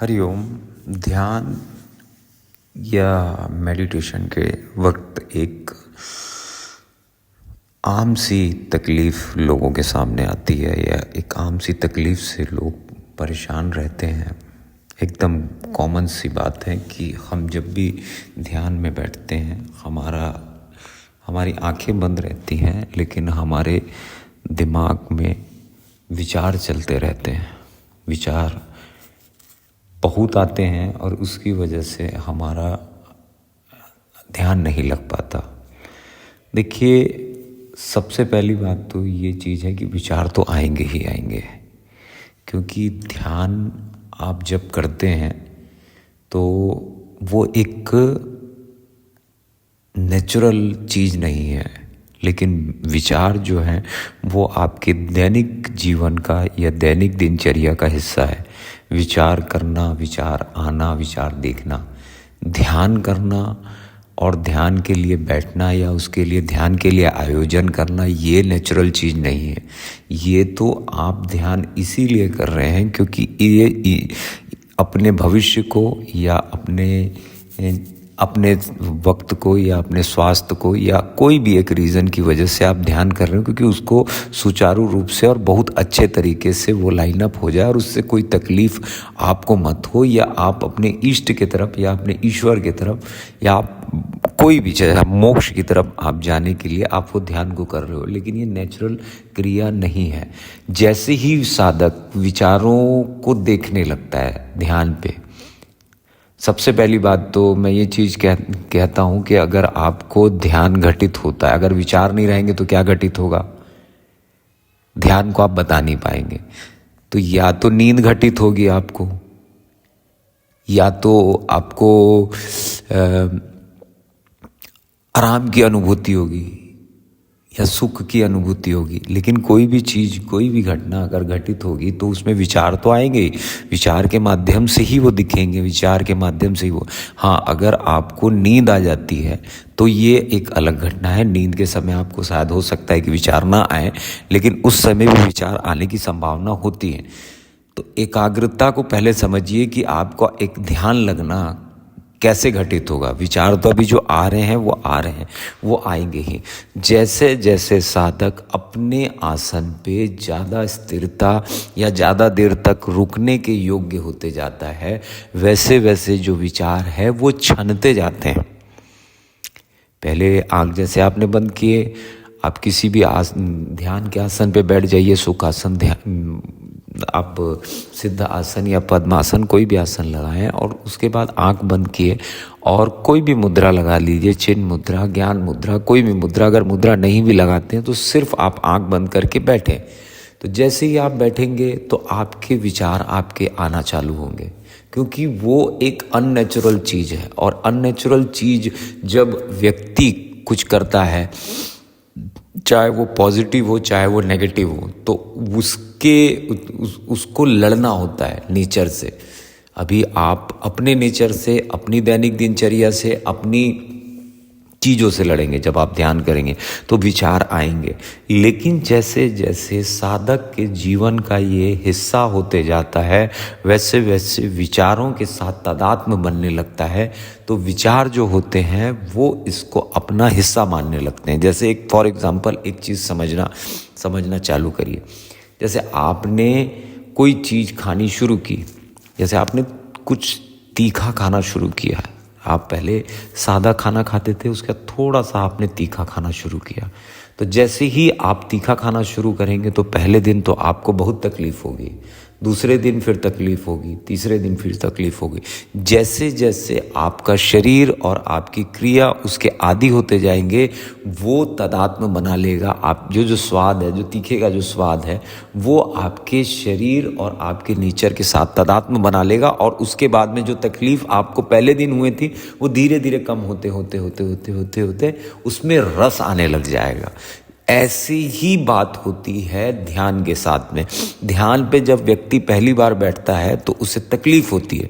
हरिओम। ध्यान या मेडिटेशन के वक्त एक आम सी तकलीफ़ लोगों के सामने आती है या एक आम सी तकलीफ़ से लोग परेशान रहते हैं। एकदम कॉमन सी बात है कि हम जब भी ध्यान में बैठते हैं हमारी आंखें बंद रहती हैं, लेकिन हमारे दिमाग में विचार चलते रहते हैं। विचार बहुत आते हैं और उसकी वजह से हमारा ध्यान नहीं लग पाता। देखिए, सबसे पहली बात तो ये चीज़ है कि विचार तो आएंगे ही आएंगे, क्योंकि ध्यान आप जब करते हैं तो वो एक नेचुरल चीज़ नहीं है, लेकिन विचार जो है वो आपके दैनिक जीवन का या दैनिक दिनचर्या का हिस्सा है। विचार करना, विचार आना, विचार देखना, ध्यान करना और ध्यान के लिए बैठना या उसके लिए ध्यान के लिए आयोजन करना, ये नेचुरल चीज़ नहीं है। ये तो आप ध्यान इसीलिए कर रहे हैं क्योंकि ये अपने भविष्य को या अपने वक्त को या अपने स्वास्थ्य को या कोई भी एक रीज़न की वजह से आप ध्यान कर रहे हो, क्योंकि उसको सुचारू रूप से और बहुत अच्छे तरीके से वो लाइन अप हो जाए और उससे कोई तकलीफ़ आपको मत हो, या आप अपने इष्ट की तरफ या अपने ईश्वर की तरफ या आप कोई भी चाहे मोक्ष की तरफ आप जाने के लिए आप वो ध्यान को कर रहे हो। लेकिन ये नेचुरल क्रिया नहीं है। जैसे ही साधक विचारों को देखने लगता है ध्यान पे, सबसे पहली बात तो मैं ये चीज़ कहता हूँ कि अगर आपको ध्यान घटित होता है, अगर विचार नहीं रहेंगे तो क्या घटित होगा? ध्यान को आप बता नहीं पाएंगे। तो या तो नींद घटित होगी आपको, या तो आपको आराम की अनुभूति होगी या सुख की अनुभूति होगी। लेकिन कोई भी चीज़, कोई भी घटना अगर घटित होगी तो उसमें विचार तो आएंगे। विचार के माध्यम से ही वो दिखेंगे, विचार के माध्यम से ही वो। हाँ, अगर आपको नींद आ जाती है तो ये एक अलग घटना है। नींद के समय आपको शायद हो सकता है कि विचार ना आए, लेकिन उस समय भी विचार आने की संभावना होती है। तो एकाग्रता को पहले समझिए कि आपका एक ध्यान लगना कैसे घटित होगा। विचार तो अभी जो आ रहे हैं वो आ रहे हैं, वो आएंगे ही। जैसे जैसे साधक अपने आसन पे ज़्यादा स्थिरता या ज़्यादा देर तक रुकने के योग्य होते जाता है, वैसे वैसे जो विचार है वो छनते जाते हैं। पहले आँख जैसे आपने बंद किए, आप किसी भी ध्यान के आसन पे बैठ जाइए, सुखासन, आप सिद्ध आसन या पद्मासन, कोई भी आसन लगाएं और उसके बाद आंख बंद किए और कोई भी मुद्रा लगा लीजिए, चिन्ह मुद्रा, ज्ञान मुद्रा, कोई भी मुद्रा। अगर मुद्रा नहीं भी लगाते हैं तो सिर्फ आप आंख बंद करके बैठें। तो जैसे ही आप बैठेंगे तो आपके विचार आपके आना चालू होंगे, क्योंकि वो एक अननेचुरल चीज़ है। और अननेचुरल चीज़ जब व्यक्ति कुछ करता है, चाहे वो पॉजिटिव हो चाहे वो नेगेटिव हो, तो उसको लड़ना होता है नेचर से। अभी आप अपने नेचर से, अपनी दैनिक दिनचर्या से, अपनी चीज़ों से लड़ेंगे। जब आप ध्यान करेंगे तो विचार आएंगे, लेकिन जैसे जैसे साधक के जीवन का ये हिस्सा होते जाता है, वैसे वैसे विचारों के साथ तादात्म्य बनने लगता है। तो विचार जो होते हैं वो इसको अपना हिस्सा मानने लगते हैं। जैसे एक फॉर एग्जांपल एक चीज़ समझना चालू करिए। जैसे आपने कोई चीज़ खानी शुरू की, जैसे आपने कुछ तीखा खाना शुरू किया। आप पहले सादा खाना खाते थे, उसका थोड़ा सा आपने तीखा खाना शुरू किया। तो जैसे ही आप तीखा खाना शुरू करेंगे तो पहले दिन तो आपको बहुत तकलीफ़ होगी, दूसरे दिन फिर तकलीफ़ होगी, तीसरे दिन फिर तकलीफ़ होगी। जैसे जैसे आपका शरीर और आपकी क्रिया उसके आदी होते जाएंगे, वो तादात्म्य बना लेगा। आप जो स्वाद है, जो तीखे का जो स्वाद है, वो आपके शरीर और आपके नेचर के साथ तादात्म्य बना लेगा। और उसके बाद में जो तकलीफ़ आपको पहले दिन हुई थी, वो धीरे धीरे कम होते होते उसमें रस आने लग जाएगा। ऐसी ही बात होती है ध्यान के साथ में। ध्यान पे जब व्यक्ति पहली बार बैठता है तो उसे तकलीफ होती है,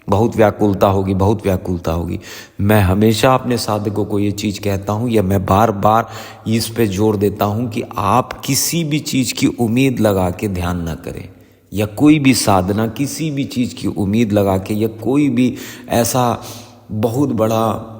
बहुत व्याकुलता होगी। मैं हमेशा अपने साधकों को ये चीज़ कहता हूँ, या मैं बार बार इस पे जोर देता हूँ कि आप किसी भी चीज़ की उम्मीद लगा के ध्यान ना करें। या कोई भी साधना, किसी भी चीज़ की उम्मीद लगा के, या कोई भी ऐसा बहुत बड़ा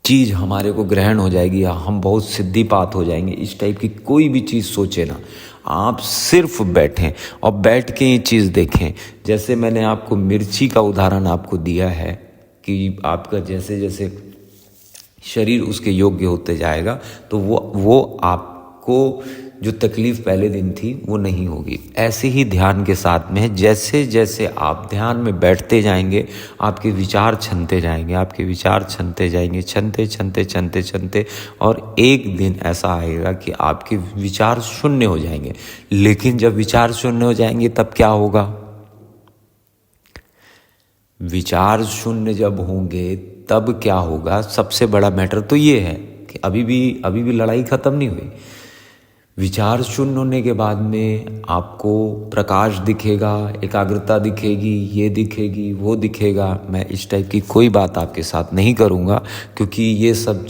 चीज़ हमारे को ग्रहण हो जाएगी या हम बहुत सिद्धिपात हो जाएंगे, इस टाइप की कोई भी चीज़ सोचे ना। आप सिर्फ बैठें और बैठ के ये चीज़ देखें। जैसे मैंने आपको मिर्ची का उदाहरण आपको दिया है कि आपका जैसे जैसे शरीर उसके योग्य होते जाएगा तो वो आपको जो तकलीफ़ पहले दिन थी वो नहीं होगी। ऐसे ही ध्यान के साथ में जैसे जैसे आप ध्यान में बैठते जाएंगे आपके विचार छनते जाएंगे, आपके विचार छनते जाएंगे, छनते और एक दिन ऐसा आएगा कि आपके विचार शून्य हो जाएंगे। लेकिन जब विचार शून्य हो जाएंगे तब क्या होगा? विचार शून्य जब होंगे तब क्या होगा? सबसे बड़ा मैटर तो ये है कि अभी भी लड़ाई ख़त्म नहीं हुई। विचार शून्य होने के बाद में आपको प्रकाश दिखेगा, एकाग्रता दिखेगी, ये दिखेगी, वो दिखेगा। मैं इस टाइप की कोई बात आपके साथ नहीं करूँगा क्योंकि ये सब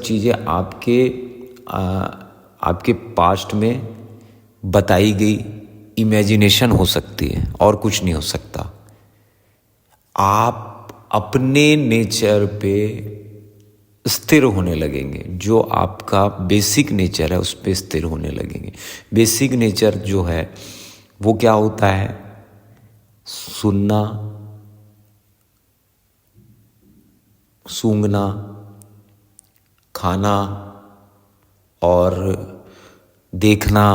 चीज़ें आपके पास्ट में बताई गई इमेजिनेशन हो सकती है और कुछ नहीं हो सकता। आप अपने नेचर पे स्थिर होने लगेंगे, जो आपका बेसिक नेचर है उस पे स्थिर होने लगेंगे। बेसिक नेचर जो है वो क्या होता है? सुनना, सूंघना, खाना और देखना,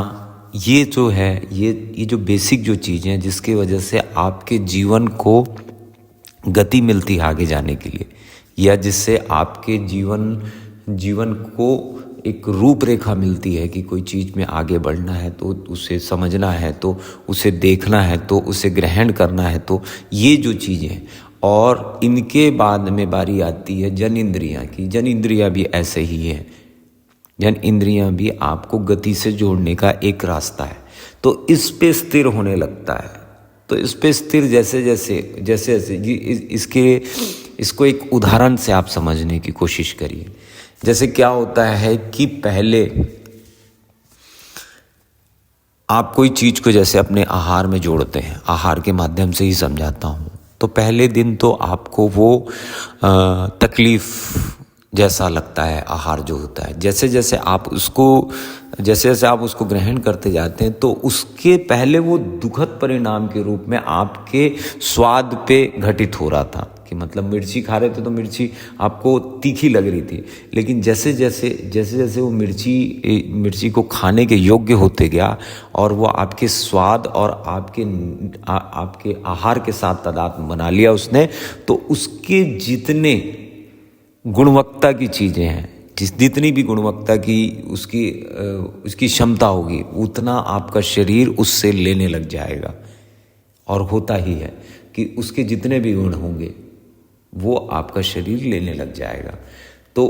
ये जो है ये जो बेसिक जो चीज़ें हैं जिसकी वजह से आपके जीवन को गति मिलती है आगे जाने के लिए, या जिससे आपके जीवन को एक रूपरेखा मिलती है कि कोई चीज़ में आगे बढ़ना है तो उसे समझना है, तो उसे देखना है, तो उसे ग्रहण करना है। तो ये जो चीज़ें, और इनके बाद में बारी आती है जन इंद्रियाँ की। जन इंद्रियाँ भी ऐसे ही है। जन इंद्रियाँ भी आपको गति से जोड़ने का एक रास्ता है। तो इस पे स्थिर होने लगता है। तो इस पे स्थिर जैसे जैसे इसको एक उदाहरण से आप समझने की कोशिश करिए। जैसे क्या होता है कि पहले आप कोई चीज़ को जैसे अपने आहार में जोड़ते हैं, आहार के माध्यम से ही समझाता हूँ। तो पहले दिन तो आपको वो तकलीफ़ जैसा लगता है आहार जो होता है। जैसे जैसे आप उसको ग्रहण करते जाते हैं तो उसके पहले वो दुखद परिणाम के रूप में आपके स्वाद पे घटित हो रहा था कि मतलब मिर्ची खा रहे थे तो मिर्ची आपको तीखी लग रही थी। लेकिन जैसे जैसे वो मिर्ची को खाने के योग्य होते गया और वो आपके स्वाद और आपके आहार के साथ तादात्म्य बना लिया उसने, तो उसके जितने गुणवत्ता की चीज़ें हैं, जितनी भी गुणवत्ता की उसकी क्षमता होगी, उतना आपका शरीर उससे लेने लग जाएगा। और होता ही है कि उसके जितने भी गुण होंगे वो आपका शरीर लेने लग जाएगा। तो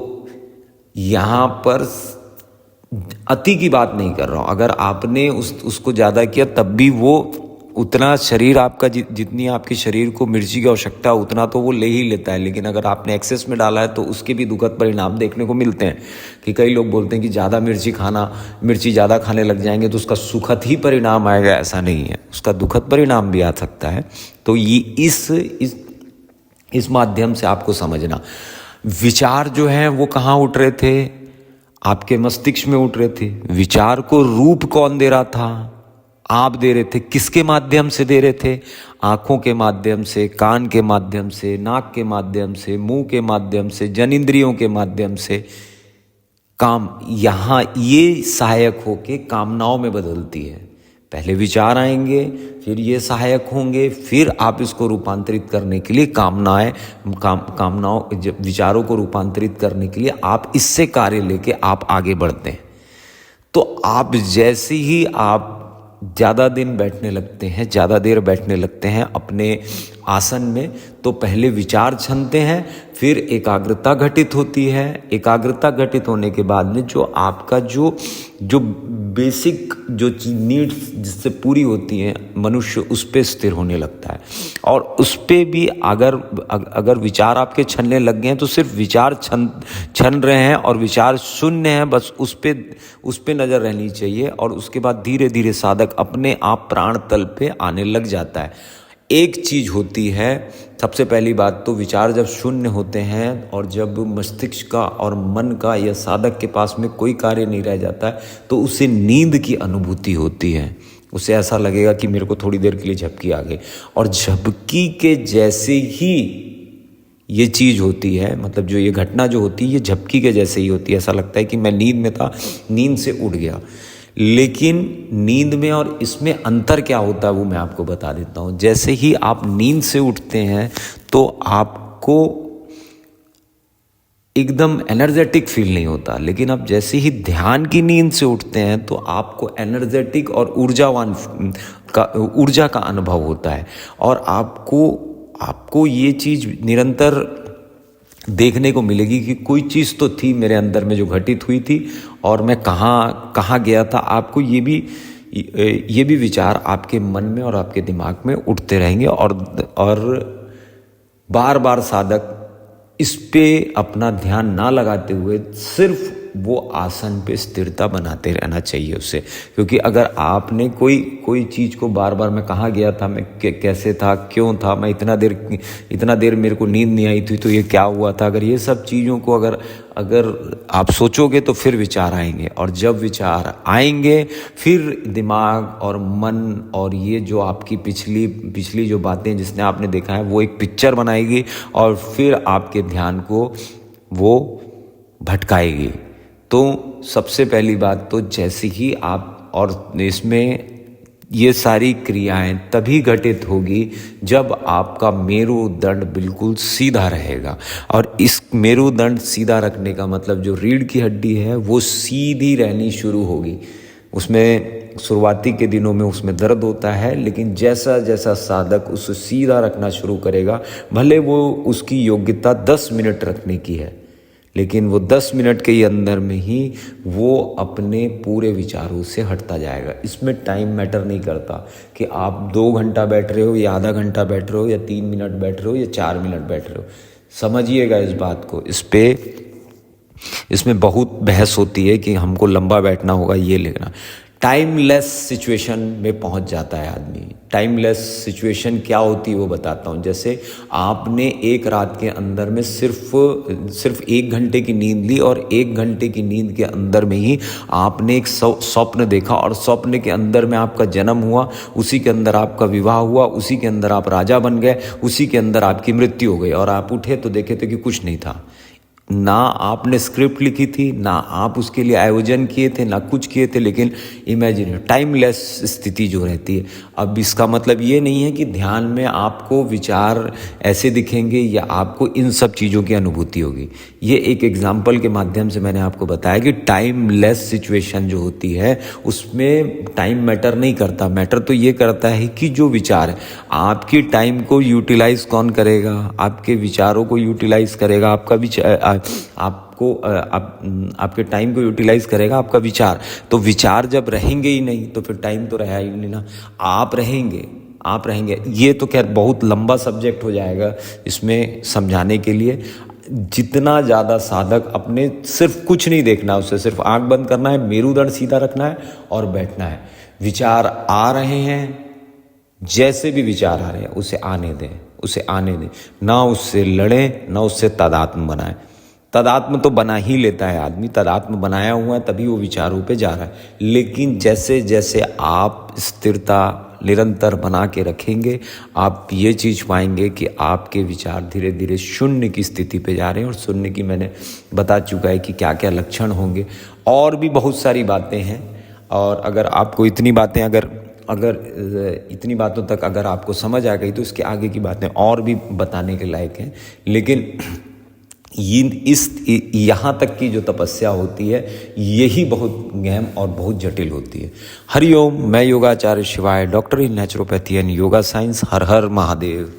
यहाँ पर अति की बात नहीं कर रहा हूँ। अगर आपने उसको ज़्यादा किया तब भी वो उतना शरीर आपका जितनी आपके शरीर को मिर्ची की आवश्यकता है उतना तो वो ले ही लेता है। लेकिन अगर आपने एक्सेस में डाला है तो उसके भी दुखद परिणाम देखने को मिलते हैं कि कई लोग बोलते हैं कि ज़्यादा मिर्ची ज़्यादा खाने लग जाएंगे तो उसका सुखद ही परिणाम आएगा। ऐसा नहीं है, उसका दुखद परिणाम भी आ सकता है। तो ये इस माध्यम से आपको समझना। विचार जो हैं वो कहाँ उठ रहे थे? आपके मस्तिष्क में उठ रहे थे। विचार को रूप कौन दे रहा था? आप दे रहे थे। किसके माध्यम से दे रहे थे? आँखों के माध्यम से, कान के माध्यम से, नाक के माध्यम से, मुंह के माध्यम से, जनेंद्रियों के माध्यम से। यहाँ ये सहायक होके कामनाओं में बदलती है। पहले विचार आएंगे, फिर ये सहायक होंगे, फिर आप इसको रूपांतरित करने के लिए विचारों को रूपांतरित करने के लिए आप इससे कार्य लेके आप आगे बढ़ते हैं। तो आप जैसे ही आप ज़्यादा दिन बैठने लगते हैं, ज़्यादा देर बैठने लगते हैं अपने आसन में, तो तो पहले विचार छनते हैं, फिर एकाग्रता घटित होती है। एकाग्रता घटित होने के बाद में जो आपका जो बेसिक जो नीड्स जिससे पूरी होती हैं, मनुष्य उस पे स्थिर होने लगता है। और उस पे भी अगर विचार आपके छनने लग गए हैं तो सिर्फ विचार छन रहे हैं और विचार शून्य हैं, बस उस पे नज़र रहनी चाहिए। और उसके बाद धीरे धीरे साधक अपने आप प्राण तल पे आने लग जाता है। एक चीज़ होती है, सबसे पहली बात तो विचार जब शून्य होते हैं और जब मस्तिष्क का और मन का या साधक के पास में कोई कार्य नहीं रह जाता है तो उसे नींद की अनुभूति होती है। उसे ऐसा लगेगा कि मेरे को थोड़ी देर के लिए झपकी आ गई, और झपकी के जैसे ही ये चीज़ होती है, मतलब जो ये घटना जो होती है ये झपकी के जैसे ही होती है। ऐसा लगता है कि मैं नींद में था, नींद से उठ गया। लेकिन नींद में और इसमें अंतर क्या होता है वो मैं आपको बता देता हूँ। जैसे ही आप नींद से उठते हैं तो आपको एकदम एनर्जेटिक फील नहीं होता, लेकिन आप जैसे ही ध्यान की नींद से उठते हैं तो आपको एनर्जेटिक और ऊर्जा का अनुभव होता है। और आपको ये चीज़ निरंतर देखने को मिलेगी कि कोई चीज़ तो थी मेरे अंदर में जो घटित हुई थी और मैं कहाँ गया था। आपको ये भी विचार आपके मन में और आपके दिमाग में उठते रहेंगे। और बार बार साधक इस पे अपना ध्यान ना लगाते हुए सिर्फ वो आसन पे स्थिरता बनाते रहना चाहिए उसे। क्योंकि अगर आपने कोई चीज़ को बार बार मैं कहाँ गया था, मैं कैसे था, क्यों था, मैं इतना देर मेरे को नींद नहीं आई थी तो ये क्या हुआ था, अगर ये सब चीज़ों को अगर आप सोचोगे तो फिर विचार आएंगे। और जब विचार आएंगे फिर दिमाग और मन और ये जो आपकी पिछली जो बातें जिसने आपने देखा है वो एक पिक्चर बनाएगी और फिर आपके ध्यान को वो भटकाएगी। तो सबसे पहली बात तो जैसे ही आप, और इसमें ये सारी क्रियाएं तभी घटित होगी जब आपका मेरुदंड बिल्कुल सीधा रहेगा। और इस मेरुदंड सीधा रखने का मतलब जो रीढ़ की हड्डी है वो सीधी रहनी शुरू होगी। उसमें शुरुआती के दिनों में उसमें दर्द होता है, लेकिन जैसा जैसा साधक उसे सीधा रखना शुरू करेगा, भले वो उसकी योग्यता 10 मिनट रखने की है, लेकिन वो 10 मिनट के अंदर में ही वो अपने पूरे विचारों से हटता जाएगा। इसमें टाइम मैटर नहीं करता कि आप 2 घंटा बैठ रहे हो या आधा घंटा बैठ रहे हो या 3 मिनट बैठ रहे हो या 4 मिनट बैठ रहे हो। समझिएगा इस बात को। इसमें बहुत बहस होती है कि हमको लंबा बैठना होगा, ये लिखना। टाइमलेस सिचुएशन में पहुंच जाता है आदमी। टाइमलेस सिचुएशन क्या होती है वो बताता हूँ। जैसे आपने एक रात के अंदर में सिर्फ 1 घंटे की नींद ली और 1 घंटे की नींद के अंदर में ही आपने एक स्वप्न देखा और स्वप्न के अंदर में आपका जन्म हुआ, उसी के अंदर आपका विवाह हुआ, उसी के अंदर आप राजा बन गए, उसी के अंदर आपकी मृत्यु हो गई। और आप उठे तो देखे थे कि कुछ नहीं था, ना आपने स्क्रिप्ट लिखी थी, ना आप उसके लिए आयोजन किए थे, ना कुछ किए थे, लेकिन इमेजिन टाइमलेस स्थिति जो रहती है। अब इसका मतलब ये नहीं है कि ध्यान में आपको विचार ऐसे दिखेंगे या आपको इन सब चीज़ों की अनुभूति होगी। ये एक एग्जाम्पल के माध्यम से मैंने आपको बताया कि टाइमलेस सिचुएशन जो होती है उसमें टाइम मैटर नहीं करता। मैटर तो ये करता है कि जो विचार है, आपकी टाइम को यूटिलाइज कौन करेगा, आपके विचारों को यूटिलाइज करेगा आपका विचार, आपके टाइम को यूटिलाइज करेगा आपका विचार। तो विचार जब रहेंगे ही नहीं तो फिर टाइम तो रहा ही नहीं ना। आप रहेंगे। ये तो खैर बहुत लंबा सब्जेक्ट हो जाएगा इसमें समझाने के लिए। जितना ज़्यादा साधक अपने सिर्फ कुछ नहीं देखना, उसे सिर्फ आंख बंद करना है, मेरुदंड सीधा रखना है और बैठना है। विचार आ रहे हैं, जैसे भी विचार आ रहे हैं उसे आने दें, ना उससे लड़ें, ना उससे तादात्म्य बनाएं। तादात्म्य तो बना ही लेता है आदमी, तादात्म्य बनाया हुआ है तभी वो विचारों पे जा रहा है। लेकिन जैसे जैसे आप स्थिरता निरंतर बना के रखेंगे, आप ये चीज़ पाएंगे कि आपके विचार धीरे धीरे शून्य की स्थिति पे जा रहे हैं। और शून्य की मैंने बता चुका है कि क्या क्या लक्षण होंगे। और भी बहुत सारी बातें हैं, और अगर आपको इतनी बातों तक अगर आपको समझ आ गई तो इसके आगे की बातें और भी बताने के लायक हैं। लेकिन यहाँ तक की जो तपस्या होती है यही बहुत गहन और बहुत जटिल होती है। हरिओम। मैं योगाचार्य शिवाय, doctor in naturopathy and yoga science. Her her Mahadev.